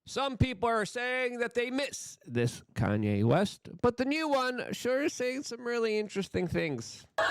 Some people are saying that they miss this Kanye West, but the new one sure is saying some really interesting things. All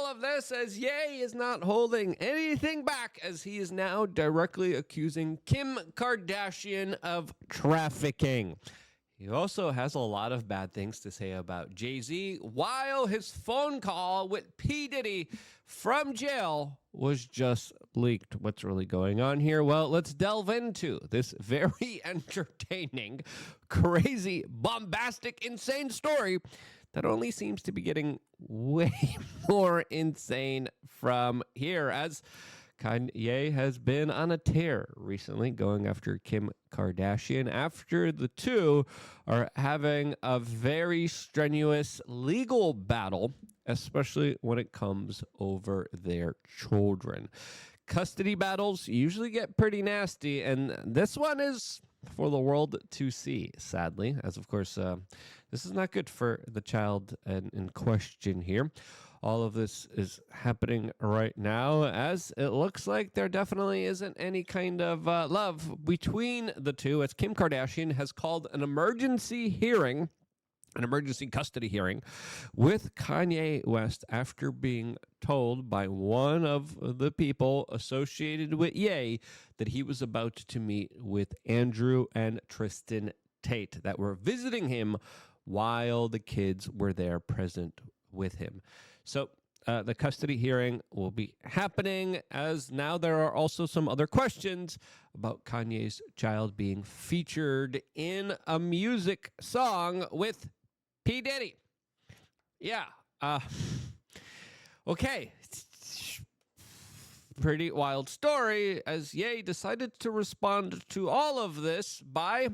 of this as Ye is not holding anything back, as he is now directly accusing Kim Kardashian of trafficking. He also has a lot of bad things to say about Jay-Z, while his phone call with P. Diddy from jail was just leaked. What's really going on here? Well, let's delve into this very entertaining, crazy, bombastic, insane story that only seems to be getting way more insane from here, as Kanye has been on a tear recently, going after Kim Kardashian after the two are having a very strenuous legal battle, especially when it comes over their children. Custody battles usually get pretty nasty, and this one is for the world to see, sadly, as of course, this is not good for the child in question here. All of this is happening right now, as it looks like there definitely isn't any kind of love between the two, as Kim Kardashian has called an emergency custody hearing with Kanye West after being told by one of the people associated with Ye that he was about to meet with Andrew and Tristan Tate that were visiting him while the kids were there present with him. So the custody hearing will be happening, as now there are also some other questions about Kanye's child being featured in a music song with P. Diddy. Yeah. Okay. Pretty wild story, as Ye decided to respond to all of this by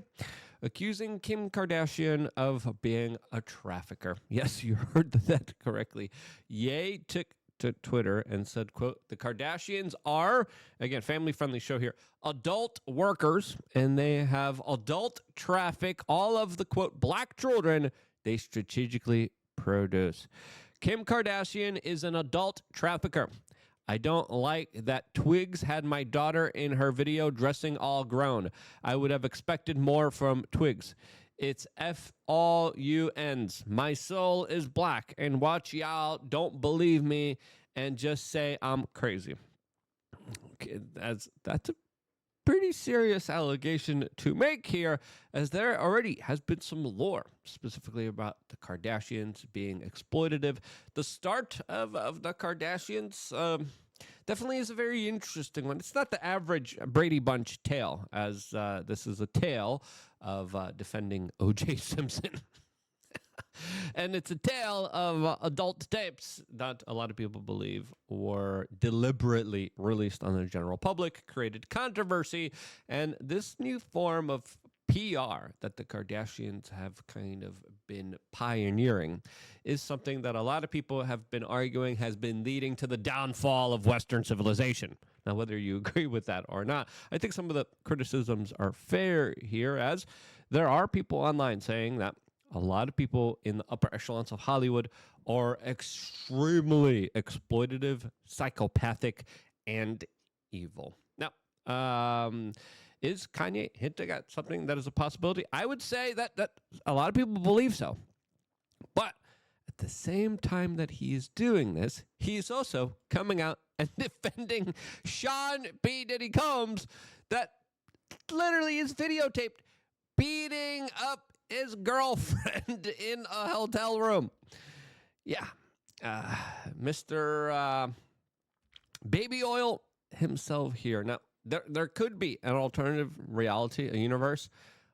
accusing Kim Kardashian of being a trafficker. Yes, you heard that correctly. Ye took to Twitter and said, quote, "The Kardashians are," again, family-friendly show here, "adult workers, and they have adult traffic all of the, quote, black children they strategically produce. Kim Kardashian is an adult trafficker. I don't like that Twigs had my daughter in her video dressing all grown. I would have expected more from Twigs. It's F all you ends. My soul is black, and watch y'all don't believe me and just say I'm crazy." Okay, that's a pretty serious allegation to make here, as there already has been some lore specifically about the Kardashians being exploitative. The start of the Kardashians definitely is a very interesting one. It's not the average Brady Bunch tale, as this is a tale of defending O.J. Simpson. And it's a tale of adult tapes that a lot of people believe were deliberately released on the general public, created controversy, and this new form of PR that the Kardashians have kind of been pioneering is something that a lot of people have been arguing has been leading to the downfall of Western civilization. Now, whether you agree with that or not, I think some of the criticisms are fair here, as there are people online saying that a lot of people in the upper echelons of Hollywood are extremely exploitative, psychopathic, and evil. Now, is Kanye hinting at something that is a possibility? I would say that a lot of people believe so. But at the same time that he is doing this, he is also coming out and defending Sean P. Diddy Combs, that literally is videotaped beating up his girlfriend in a hotel room. Yeah. Mr. Baby Oil himself here. Now, there could be an alternative reality, a universe,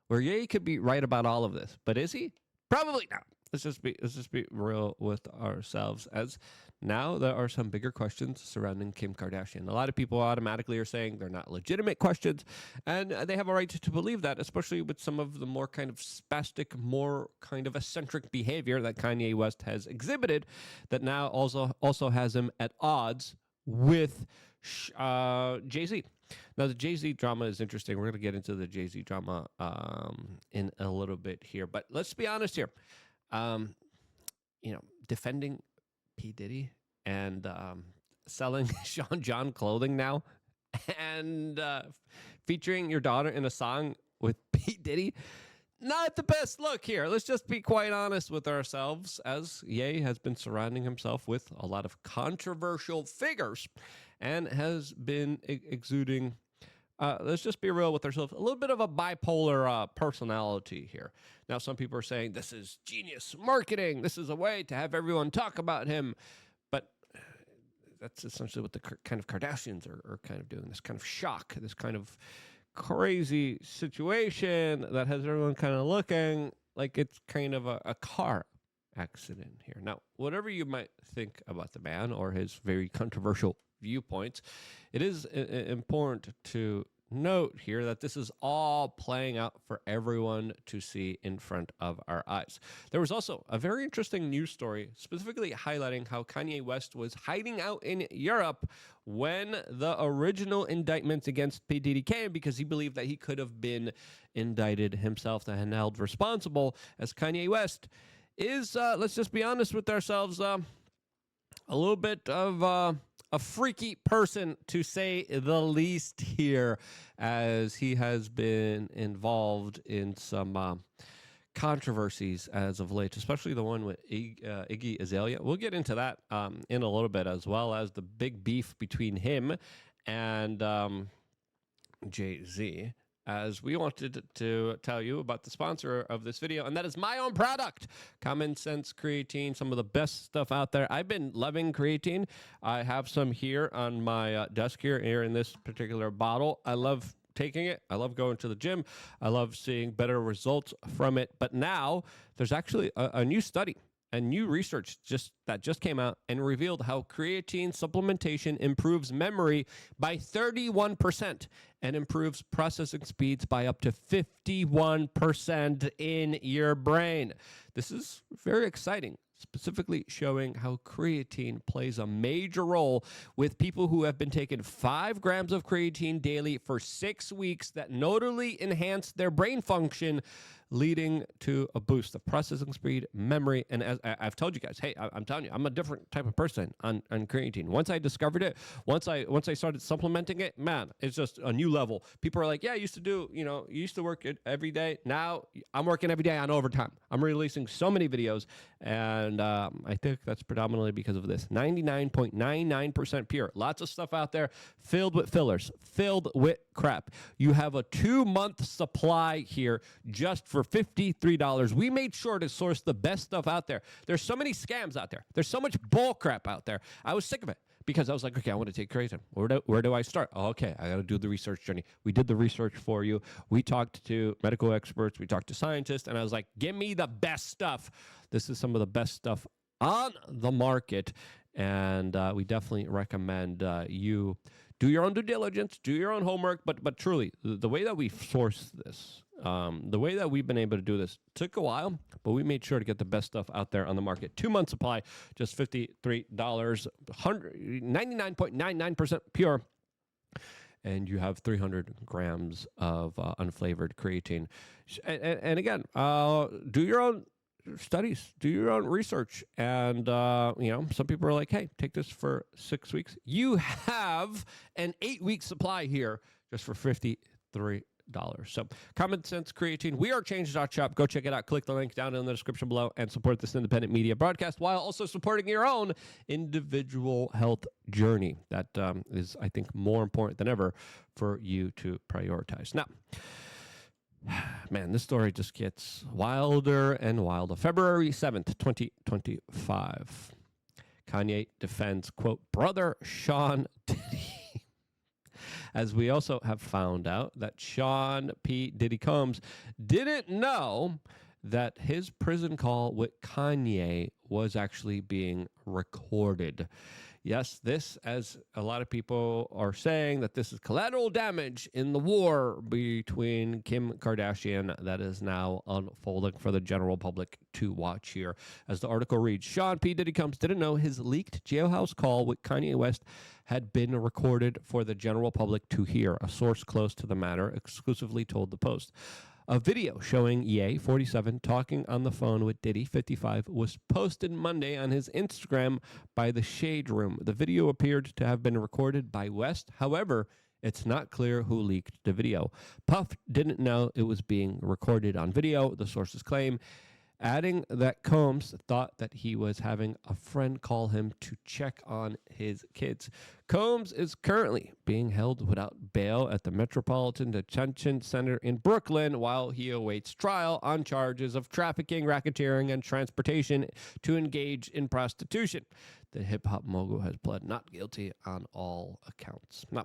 where Ye could be right about all of this. But is he? Probably not. Let's just be real with ourselves, as now there are some bigger questions surrounding Kim Kardashian. A lot of people automatically are saying they're not legitimate questions, and they have a right to believe that, especially with some of the more kind of spastic, more kind of eccentric behavior that Kanye West has exhibited, that now also has him at odds with Jay-Z. Now, the Jay-Z drama is interesting. We're going to get into the Jay-Z drama in a little bit here, but let's be honest here. Defending P. Diddy and selling Sean John clothing now and featuring your daughter in a song with P. Diddy. Not the best look here. Let's just be quite honest with ourselves, as Ye has been surrounding himself with a lot of controversial figures and has been exuding, let's just be real with ourselves, a little bit of a bipolar personality here. Now, some people are saying this is genius marketing. This is a way to have everyone talk about him. But that's essentially what the kind of Kardashians are kind of doing, this kind of shock, this kind of crazy situation that has everyone kind of looking like it's kind of a car accident here. Now, whatever you might think about the man or his very controversial viewpoints, it is important to note here that this is all playing out for everyone to see in front of our eyes. There was also a very interesting news story specifically highlighting how Kanye West was hiding out in Europe when the original indictments against P. Diddy came, because he believed that he could have been indicted himself and held responsible, as Kanye West is, let's just be honest with ourselves, a little bit of a freaky person, to say the least here, as he has been involved in some controversies as of late, especially the one with Iggy Azalea. We'll get into that in a little bit, as well as the big beef between him and Jay-Z, as we wanted to tell you about the sponsor of this video, and that is my own product, Common Sense Creatine, some of the best stuff out there. I've been loving Creatine. I have some here on my desk here in this particular bottle. I love taking it. I love going to the gym. I love seeing better results from it. But now there's actually a new study and new research that just came out and revealed how creatine supplementation improves memory by 31% and improves processing speeds by up to 51% in your brain. This is very exciting, specifically showing how creatine plays a major role with people who have been taking 5 grams of creatine daily for 6 weeks, that notably enhanced their brain function, leading to a boost of processing speed, memory, and as I've told you guys, hey, I'm telling you, I'm a different type of person on creatine. Once I discovered it, once I started supplementing it, man, it's just a new level. People are like, yeah, I used to do, you used to work it every day. Now I'm working every day on overtime. I'm releasing so many videos, and I think that's predominantly because of this. 99.99% pure. Lots of stuff out there filled with fillers, filled with crap. You have a 2-month supply here just for $53. We made sure to source the best stuff out there. There's so many scams out there. There's so much bull crap out there. I was sick of it, because I was like, okay, I want to take creatine. Where do I start? Oh, okay, I got to do the research journey. We did the research for you. We talked to medical experts. We talked to scientists, and I was like, give me the best stuff. This is some of the best stuff on the market, and we definitely recommend you do your own due diligence, do your own homework, but truly, the way that we source this, the way that we've been able to do this took a while, but we made sure to get the best stuff out there on the market. 2-month supply, just $53, 99.99% pure, and you have 300 grams of unflavored creatine. And again, do your own studies, do your own research, and some people are like, hey, take this for 6 weeks. You have an 8-week supply here just for $53. So Common Sense Creatine, we are change.shop. Go check it out. Click the link down in the description below and support this independent media broadcast while also supporting your own individual health journey. That is, I think, more important than ever for you to prioritize. Now, man, this story just gets wilder and wilder. February 7th, 2025. Kanye defends, quote, brother Sean Diddy. As we also have found out that Sean P. Diddy Combs didn't know that his prison call with Kanye was actually being recorded. Yes, this, as a lot of people are saying, that this is collateral damage in the war between Kim Kardashian that is now unfolding for the general public to watch here. As the article reads, Sean P. Diddy Combs didn't know his leaked jailhouse call with Kanye West had been recorded for the general public to hear. A source close to the matter exclusively told the Post. A video showing Ye, 47, talking on the phone with Diddy, 55, was posted Monday on his Instagram by the Shade Room. The video appeared to have been recorded by West. However, it's not clear who leaked the video. Puff didn't know it was being recorded on video, the sources claim, adding that Combs thought that he was having a friend call him to check on his kids. Combs is currently being held without bail at the Metropolitan Detention Center in Brooklyn while he awaits trial on charges of trafficking, racketeering, and transportation to engage in prostitution. The hip-hop mogul has pled not guilty on all accounts. Now,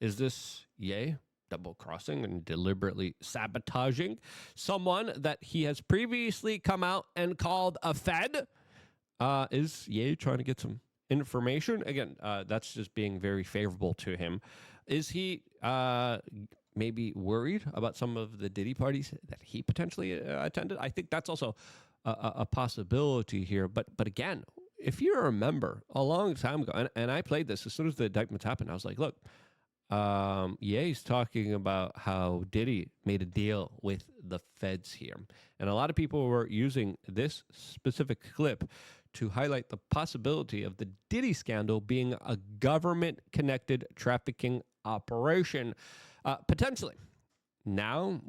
is this Ye double-crossing and deliberately sabotaging someone that he has previously come out and called a fed? Is Ye trying to get some information? Again, that's just being very favorable to him. Is he maybe worried about some of the Diddy parties that he potentially attended? I think that's also a possibility here. But again, if you remember a long time ago, and I played this as soon as the indictments happened, I was like, look, Ye's talking about how Diddy made a deal with the feds here. And a lot of people were using this specific clip to highlight the possibility of the Diddy scandal being a government-connected trafficking operation, potentially. Now,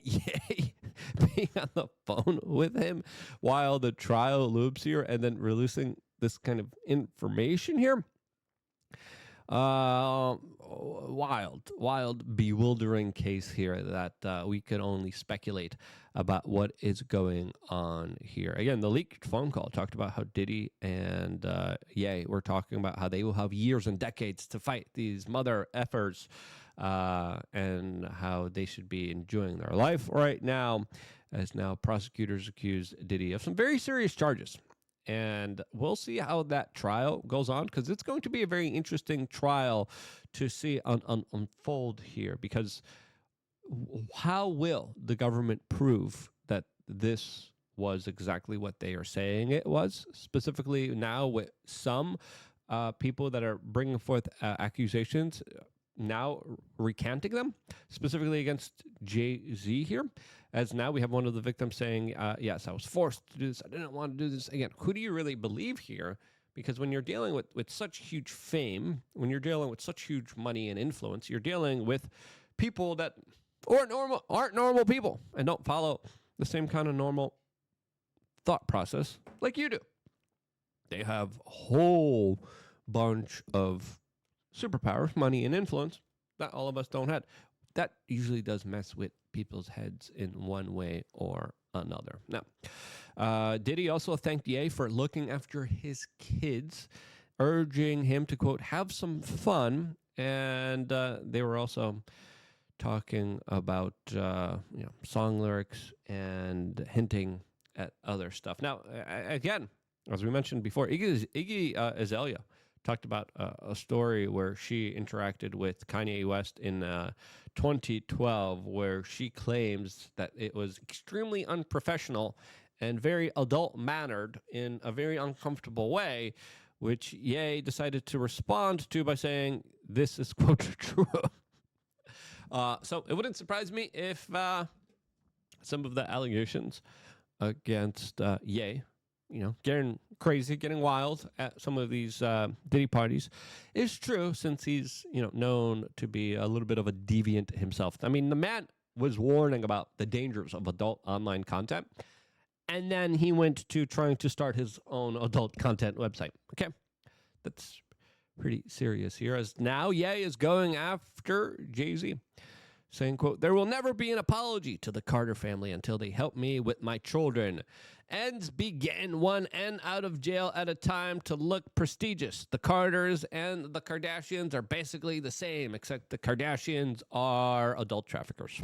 Ye being on the phone with him while the trial loops here and then releasing this kind of information here. Wild, bewildering case here that we could only speculate about what is going on here. Again, the leaked phone call talked about how Diddy and Ye were talking about how they will have years and decades to fight these mother effers and how they should be enjoying their life right now, as now prosecutors accuse Diddy of some very serious charges. And we'll see how that trial goes on, because it's going to be a very interesting trial to see unfold here. Because how will the government prove that this was exactly what they are saying it was? Specifically now with some people that are bringing forth accusations, now recanting them, specifically against Jay-Z here, as now we have one of the victims saying, yes, I was forced to do this. I didn't want to do this. Again, who do you really believe here? Because when you're dealing with such huge fame, when you're dealing with such huge money and influence, you're dealing with people that aren't normal people and don't follow the same kind of normal thought process like you do. They have a whole bunch of superpowers, money, and influence that all of us don't have. That usually does mess with people's heads in one way or another. Now, Diddy also thanked Ye for looking after his kids, urging him to, quote, have some fun. And they were also talking about song lyrics and hinting at other stuff. Now, again, as we mentioned before, Iggy Azalea talked about a story where she interacted with Kanye West in 2012, where she claims that it was extremely unprofessional and very adult-mannered in a very uncomfortable way, which Ye decided to respond to by saying, this is, quote, true. So it wouldn't surprise me if some of the allegations against Ye, getting crazy, getting wild at some of these Diddy parties is true, since he's, known to be a little bit of a deviant himself. I mean, the man was warning about the dangers of adult online content, and then he went to trying to start his own adult content website. Okay, that's pretty serious here, as now Ye is going after Jay-Z, saying, quote, there will never be an apology to the Carter family until they help me with my children. Ends begin, one end out of jail at a time to look prestigious. The Carters and the Kardashians are basically the same, except the Kardashians are adult traffickers.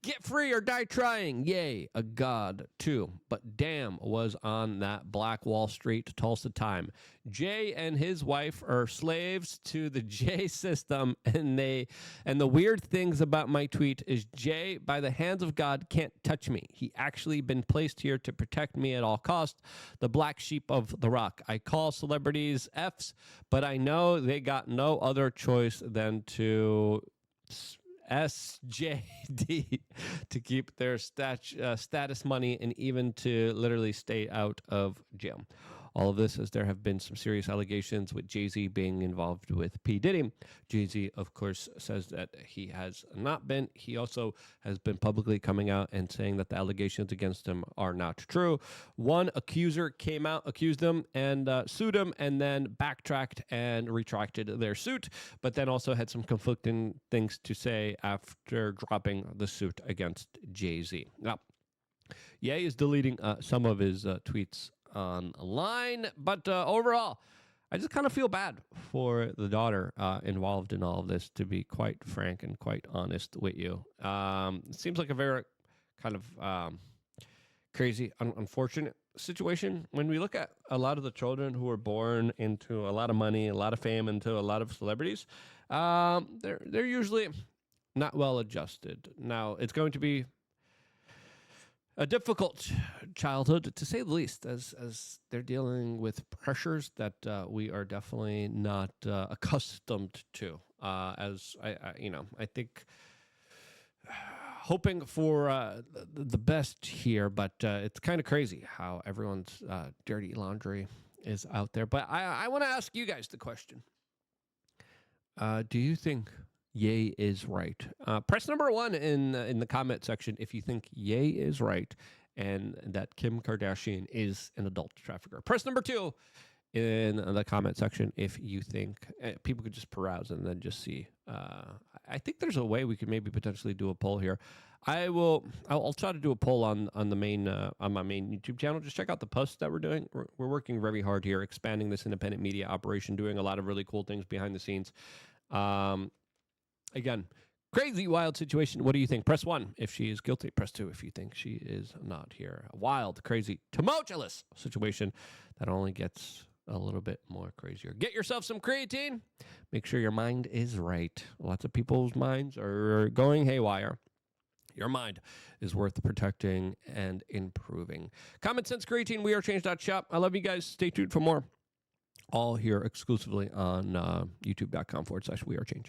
Get free or die trying. Yay, a god, too. But damn was on that Black Wall Street Tulsa time. Jay and his wife are slaves to the Jay system, and the weird things about my tweet is Jay, by the hands of God, can't touch me. He actually been placed here to protect me at all costs. The black sheep of the rock. I call celebrities Fs, but I know they got no other choice than to SJD to keep their status money and even to literally stay out of jail. All of this as there have been some serious allegations with Jay-Z being involved with P. Diddy. Jay-Z, of course, says that he has not been. He also has been publicly coming out and saying that the allegations against him are not true. One accuser came out, accused him, and sued him, and then backtracked and retracted their suit, but then also had some conflicting things to say after dropping the suit against Jay-Z. Now, Ye is deleting some of his tweets online, but overall, I just kind of feel bad for the daughter involved in all of this, to be quite frank and quite honest with you. It seems like a very kind of crazy, unfortunate situation. When we look at a lot of the children who are born into a lot of money, a lot of fame, into a lot of celebrities, they're usually not well adjusted. Now, it's going to be a difficult childhood, to say the least, as they're dealing with pressures that we are definitely not accustomed to. As I think hoping for the best here, but it's kind of crazy how everyone's dirty laundry is out there. But I want to ask you guys the question: do you think Ye is right? Press number 1 in the comment section if you think Ye is right and that Kim Kardashian is an adult trafficker. Press number 2 in the comment section if you think people could just peruse and then just see. I think there's a way we could maybe potentially do a poll here. I'll try to do a poll on the main on my main YouTube channel. Just check out the posts that we're doing. We're working very hard here, expanding this independent media operation, doing a lot of really cool things behind the scenes. Again, crazy, wild situation. What do you think? Press 1 if she is guilty. Press 2 if you think she is not here. A wild, crazy, tumultuous situation that only gets a little bit more crazier. Get yourself some creatine. Make sure your mind is right. Lots of people's minds are going haywire. Your mind is worth protecting and improving. Common Sense Creatine, wearechange.shop. I love you guys. Stay tuned for more. All here exclusively on youtube.com/wearechange.